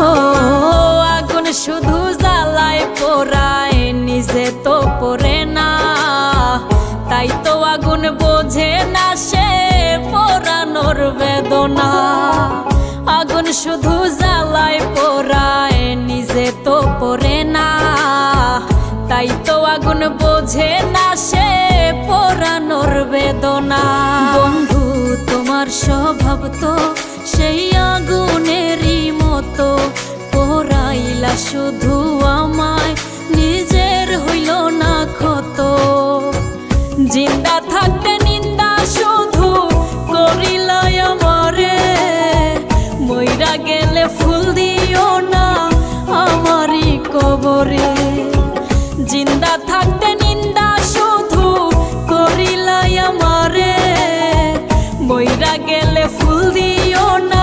ও আগুন শুধু জ্বালায় পোড়ায়, নিজে তো পড়ে না, তাই তো আগুন বোঝে না সে পোড়ানোর বেদনা। আগুন শুধু জ্বালায় পোড়ায়, নিজে তো পড়ে না, তাই তো আগুন বোঝে না সে পোড়ানোর বেদনা। বন্ধু তোমার স্বভাব তো সেই আগুনেরই মতো, পোড়াইলা শুধু আমায়, নিজের হইল না ক্ষত। জিন্দা থাকতে নিন্দা শুধু করিলাই আমারে, মইরা গেলে ফুল দিও না আমারই কবরে। জিন্দা থাকতে নিন্দা শুধু করিলাই আমারে, মইরা গেলে ফুল দিও না